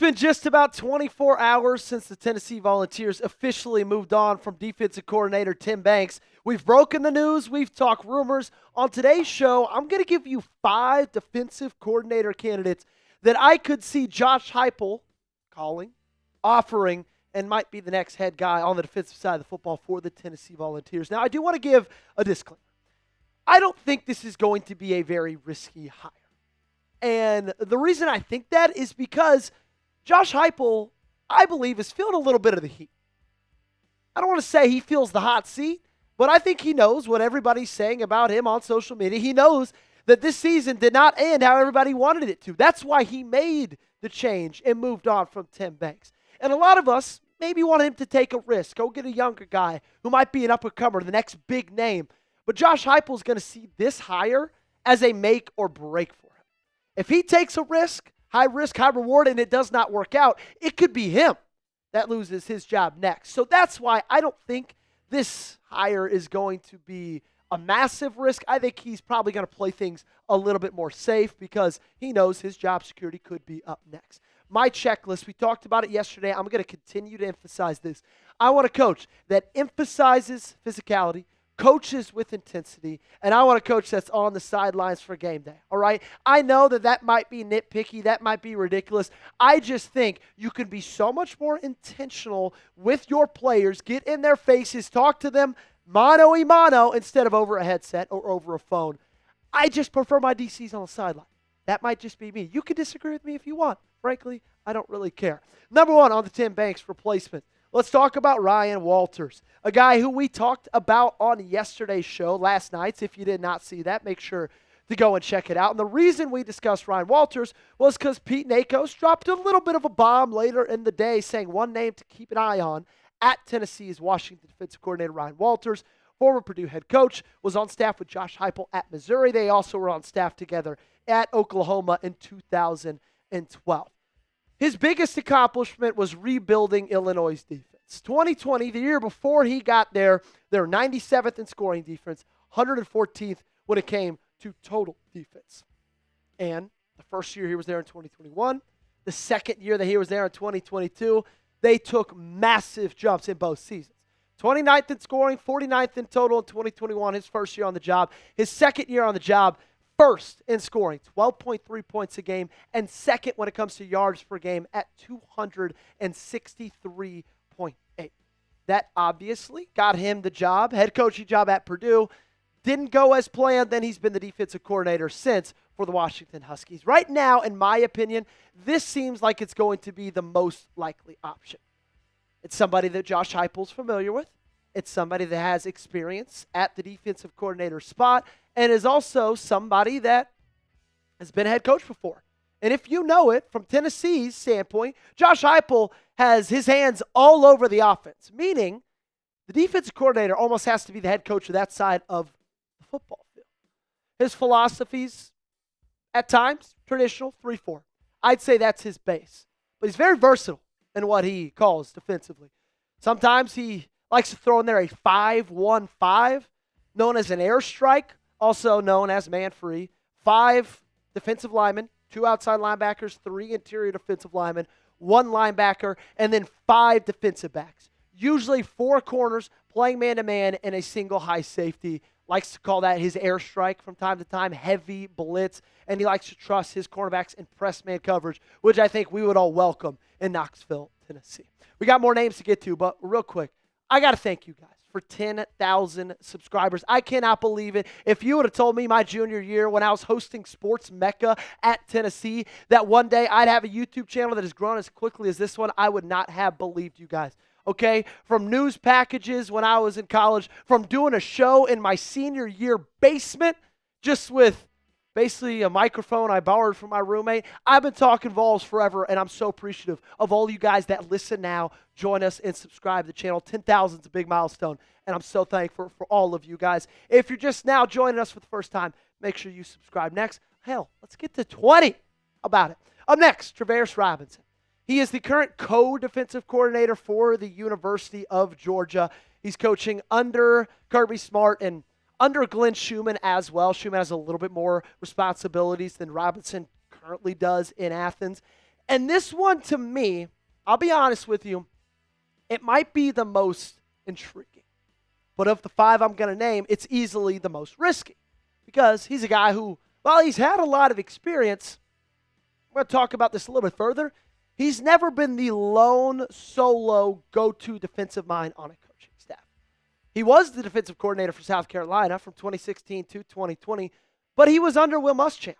been just about 24 hours since the Tennessee Volunteers officially moved on from defensive coordinator Tim Banks. We've broken the news. We've talked rumors. On today's show, I'm going to give you 5 defensive coordinator candidates that I could see Josh Heupel calling, offering, and might be the next head guy on the defensive side of the football for the Tennessee Volunteers. Now, I do want to give a disclaimer. I don't think this is going to be a very risky hire. And the reason I think that is because Josh Heupel, I believe, is feeling a little bit of the heat. I don't want to say he feels the hot seat, but I think he knows what everybody's saying about him on social media. He knows that this season did not end how everybody wanted it to. That's why he made the change and moved on from Tim Banks. And a lot of us maybe want him to take a risk, go get a younger guy who might be an up-and-comer, the next big name. But Josh Heupel is going to see this hire as a make or break for him. If he takes a risk, high risk, high reward, and it does not work out, it could be him that loses his job next. So that's why I don't think this hire is going to be a massive risk. I think he's probably going to play things a little bit more safe because he knows his job security could be up next. My checklist, we talked about it yesterday. I'm going to continue to emphasize this. I want a coach that emphasizes physicality, coaches with intensity, and I want a coach that's on the sidelines for game day, all right? I know that might be nitpicky, that might be ridiculous. I just think you can be so much more intentional with your players, get in their faces, talk to them mano-a-mano instead of over a headset or over a phone. I just prefer my DCs on the sideline. That might just be me. You can disagree with me if you want. Frankly, I don't really care. Number 1 on the Tim Banks replacement. Let's talk about Ryan Walters, a guy who we talked about on yesterday's show last night. If you did not see that, make sure to go and check it out. And the reason we discussed Ryan Walters was because Pete Nakos dropped a little bit of a bomb later in the day saying one name to keep an eye on at Tennessee's Washington defensive coordinator Ryan Walters. Former Purdue head coach, was on staff with Josh Heupel at Missouri. They also were on staff together at Oklahoma in 2012. His biggest accomplishment was rebuilding Illinois' defense. 2020, the year before he got there, they were 97th in scoring defense, 114th when it came to total defense. And the first year he was there in 2021, the second year that he was there in 2022, they took massive jumps in both seasons. 29th in scoring, 49th in total in 2021, his first year on the job. His second year on the job, first in scoring, 12.3 points a game, and second when it comes to yards per game at 263.8. That obviously got him the job, head coaching job at Purdue. Didn't go as planned. Then he's been the defensive coordinator since for the Washington Huskies. Right now, in my opinion, this seems like it's going to be the most likely option. It's somebody that Josh Heupel's familiar with. It's somebody that has experience at the defensive coordinator spot and is also somebody that has been a head coach before. And if you know it, from Tennessee's standpoint, Josh Heupel has his hands all over the offense, meaning the defensive coordinator almost has to be the head coach of that side of the football field. His philosophies, at times, traditional, 3-4. I'd say that's his base. But he's very versatile in what he calls defensively. Sometimes he likes to throw in there a 5-1-5, known as an airstrike, also known as man-free. 5 defensive linemen, 2 outside linebackers, 3 interior defensive linemen, 1 linebacker, and then 5 defensive backs. Usually 4 corners playing man-to-man and a single high safety. Likes to call that his airstrike from time to time, heavy blitz, and he likes to trust his cornerbacks in press man coverage, which I think we would all welcome in Knoxville, Tennessee. We got more names to get to, but real quick, I got to thank you guys for 10,000 subscribers. I cannot believe it. If you would have told me my junior year when I was hosting Sports Mecca at Tennessee that one day I'd have a YouTube channel that has grown as quickly as this one, I would not have believed you guys. Okay, from news packages when I was in college, from doing a show in my senior year basement, just with basically a microphone I borrowed from my roommate. I've been talking Vols forever, and I'm so appreciative of all you guys that listen now, join us, and subscribe to the channel. 10,000 is a big milestone, and I'm so thankful for all of you guys. If you're just now joining us for the first time, make sure you subscribe. Next, hell, let's get to 20. How about it? Up next, Travaris Robinson. He is the current co-defensive coordinator for the University of Georgia. He's coaching under Kirby Smart and under Glenn Schumann as well. Schumann has a little bit more responsibilities than Robinson currently does in Athens. And this one, to me, I'll be honest with you, it might be the most intriguing. But of the 5 I'm going to name, it's easily the most risky. Because he's a guy who, while he's had a lot of experience, we're going to talk about this a little bit further, he's never been the lone solo go-to defensive mind on a coaching staff. He was the defensive coordinator for South Carolina from 2016 to 2020, but he was under Will Muschamp.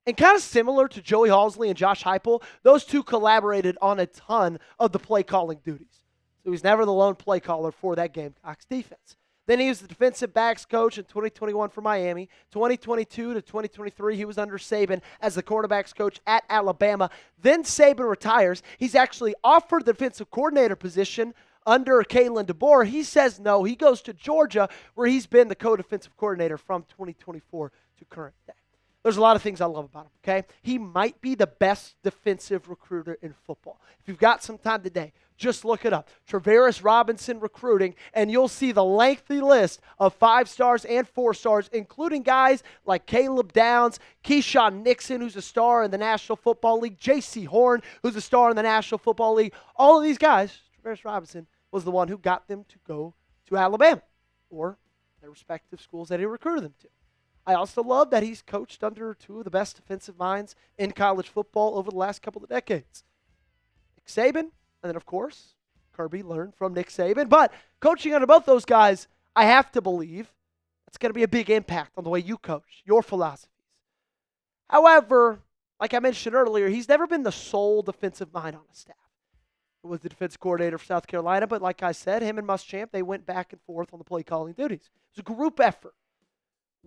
And kind of similar to Joey Halsley and Josh Heupel, those two collaborated on a ton of the play calling duties. So he's never the lone play caller for that Gamecocks defense. Then he was the defensive backs coach in 2021 for Miami. 2022 to 2023, he was under Saban as the cornerbacks coach at Alabama. Then Saban retires. He's actually offered the defensive coordinator position under Kalen DeBoer. He says no. He goes to Georgia, where he's been the co-defensive coordinator from 2024 to current day. There's a lot of things I love about him, okay? He might be the best defensive recruiter in football. If you've got some time today, just look it up. Travaris Robinson recruiting, and you'll see the lengthy list of 5 stars and 4 stars, including guys like Caleb Downs, Keyshawn Nixon, who's a star in the National Football League, J.C. Horn, who's a star in the National Football League. All of these guys, Travaris Robinson was the one who got them to go to Alabama or their respective schools that he recruited them to. I also love that he's coached under 2 of the best defensive minds in college football over the last couple of decades. Nick Saban, and then, of course, Kirby learned from Nick Saban. But coaching under both those guys, I have to believe it's going to be a big impact on the way you coach, your philosophies. However, like I mentioned earlier, he's never been the sole defensive mind on a staff. He was the defensive coordinator for South Carolina, but like I said, him and Muschamp, they went back and forth on the play calling duties. It was a group effort.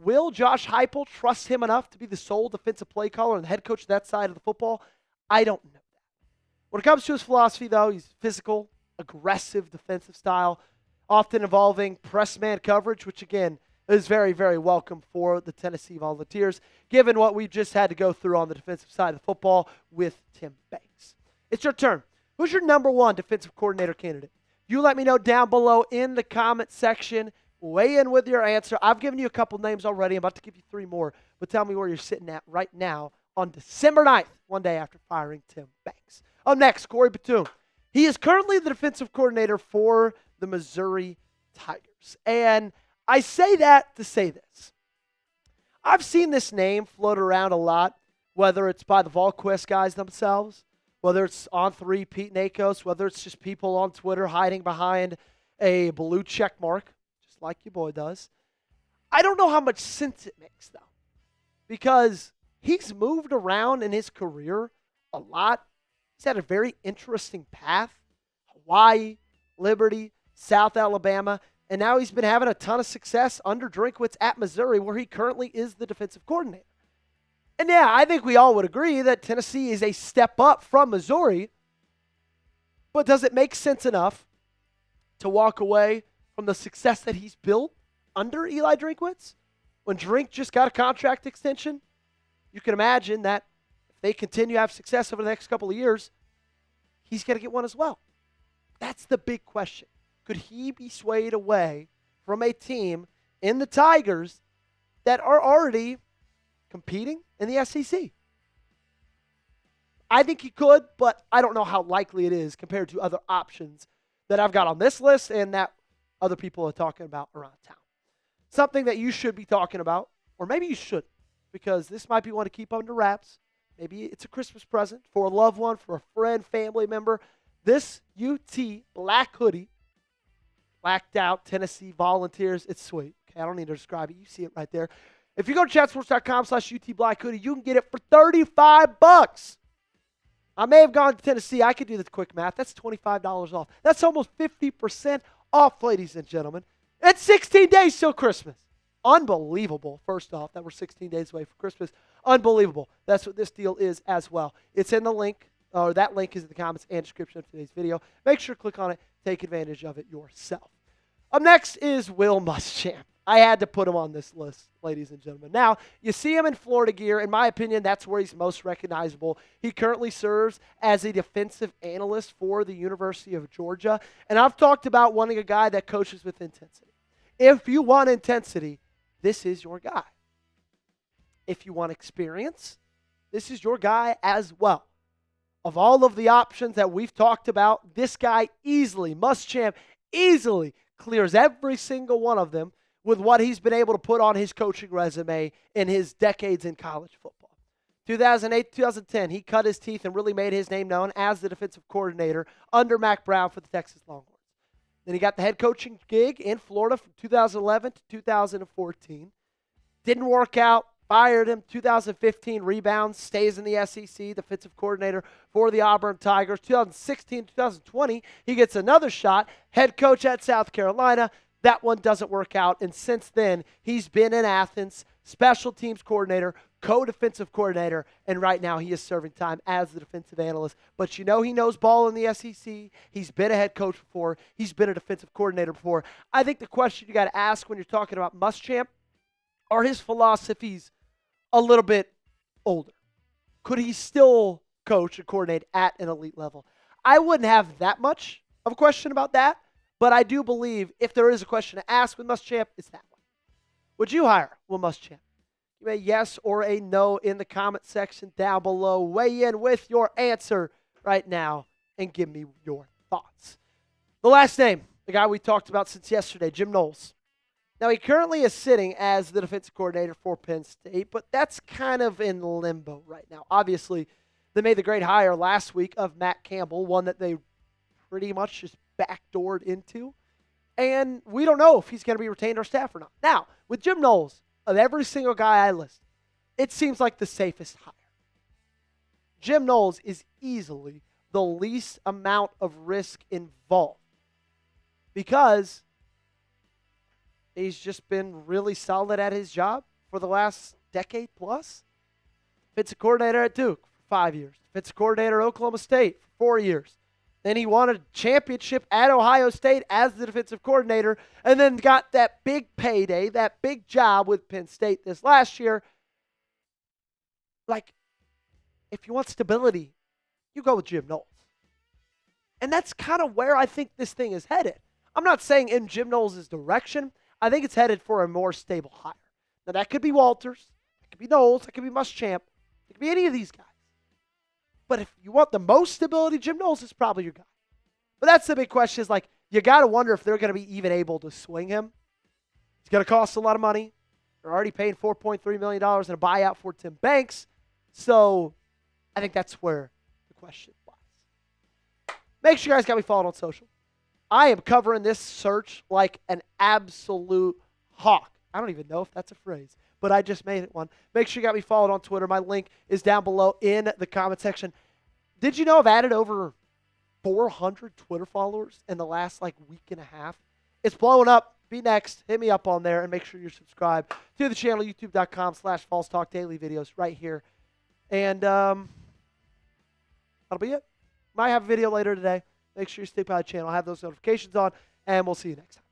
Will Josh Heupel trust him enough to be the sole defensive play caller and the head coach of that side of the football? I don't know that. When it comes to his philosophy, though, he's physical, aggressive defensive style, often involving press man coverage, which, again, is very, very welcome for the Tennessee Volunteers, given what we've just had to go through on the defensive side of the football with Tim Banks. It's your turn. Who's your number 1 defensive coordinator candidate? You let me know down below in the comment section. Weigh in with your answer. I've given you a couple names already. I'm about to give you 3 more. But tell me where you're sitting at right now on December 9th, one day after firing Tim Banks. Up next, Corey Batoon. He is currently the defensive coordinator for the Missouri Tigers. And I say that to say this. I've seen this name float around a lot, whether it's by the VolQuest guys themselves, whether it's on 3, Pete Nakos, whether it's just people on Twitter hiding behind a blue check mark, like your boy does. I don't know how much sense it makes, though, because he's moved around in his career a lot. He's had a very interesting path. Hawaii, Liberty, South Alabama, and now he's been having a ton of success under Drinkwitz at Missouri, where he currently is the defensive coordinator. And yeah, I think we all would agree that Tennessee is a step up from Missouri, but does it make sense enough to walk away from the success that he's built under Eli Drinkwitz? When Drink just got a contract extension, you can imagine that if they continue to have success over the next couple of years, he's going to get one as well. That's the big question. Could he be swayed away from a team in the Tigers that are already competing in the SEC? I think he could, but I don't know how likely it is compared to other options that I've got on this list and that other people are talking about around town. Something that you should be talking about, or maybe you shouldn't, because this might be one to keep under wraps. Maybe it's a Christmas present for a loved one, for a friend, family member. This UT black hoodie, blacked out Tennessee Volunteers. It's sweet. Okay, I don't need to describe it. You see it right there. If you go to chatsports.com/UT black hoodie, you can get it for $35. I may have gone to Tennessee. I could do the quick math. That's $25 off. That's almost 50% off, ladies and gentlemen. It's 16 days till Christmas. Unbelievable, first off, that we're 16 days away from Christmas. Unbelievable. That's what this deal is as well. It's in the link, or that link is in the comments and description of today's video. Make sure to click on it. Take advantage of it yourself. Up next is Will Muschamp. I had to put him on this list, ladies and gentlemen. Now, you see him in Florida gear. In my opinion, that's where he's most recognizable. He currently serves as a defensive analyst for the University of Georgia. And I've talked about wanting a guy that coaches with intensity. If you want intensity, this is your guy. If you want experience, this is your guy as well. of all of the options that we've talked about, this guy easily, Muschamp, easily clears every single one of them with what he's been able to put on his coaching resume in his decades in college football. 2008, 2010, he cut his teeth and really made his name known as the defensive coordinator under Mac Brown for the Texas Longhorns. Then he got the head coaching gig in Florida from 2011 to 2014. Didn't work out. Fired him. 2015 rebounds, stays in the SEC, defensive coordinator for the Auburn Tigers. 2016, 2020, he gets another shot, head coach at South Carolina. That one doesn't work out. And since then, he's been in Athens, special teams coordinator, co-defensive coordinator, and right now he is serving time as the defensive analyst. But you know he knows ball in the SEC. He's been a head coach before. He's been a defensive coordinator before. I think the question you got to ask when you're talking about Muschamp are his philosophies a little bit older. Could he still coach and coordinate at an elite level? I wouldn't have that much of a question about that, but I do believe if there is a question to ask with Muschamp, it's that one. Would you hire Will Muschamp? Give me a yes or a no in the comment section down below. Weigh in with your answer right now and give me your thoughts. The last name, the guy we talked about since yesterday, Jim Knowles. Now, he currently is sitting as the defensive coordinator for Penn State, but that's kind of in limbo right now. Obviously, they made the great hire last week of Matt Campbell, one that they pretty much just backdoored into. And we don't know if he's going to be retained or staff or not. Now, with Jim Knowles, of every single guy I list, it seems like the safest hire. Jim Knowles is easily the least amount of risk involved because he's just been really solid at his job for the last decade plus. Defensive coordinator at Duke for 5 years. Defensive coordinator at Oklahoma State for 4 years. Then he won a championship at Ohio State as the defensive coordinator and then got that big payday, that big job with Penn State this last year. Like, if you want stability, you go with Jim Knowles. And that's kind of where I think this thing is headed. I'm not saying in Jim Knowles' direction. I think it's headed for a more stable hire. Now, that could be Walters. That could be Knowles. That could be Muschamp. It could be any of these guys. But if you want the most stability, Jim Knowles is probably your guy. But that's the big question is, like, you got to wonder if they're going to be even able to swing him. It's going to cost a lot of money. They're already paying $4.3 million in a buyout for Tim Banks. So I think that's where the question lies. Make sure you guys got me followed on social. I am covering this search like an absolute hawk. I don't even know if that's a phrase, but I just made it one. Make sure you got me followed on Twitter. My link is down below in the comment section. Did you know I've added over 400 Twitter followers in the last week and a half? It's blowing up. Be next. Hit me up on there and make sure you're subscribed to the channel, youtube.com/False Talk Daily videos right here. And that'll be it. Might have a video later today. Make sure you stick by the channel. Have those notifications on, and we'll see you next time.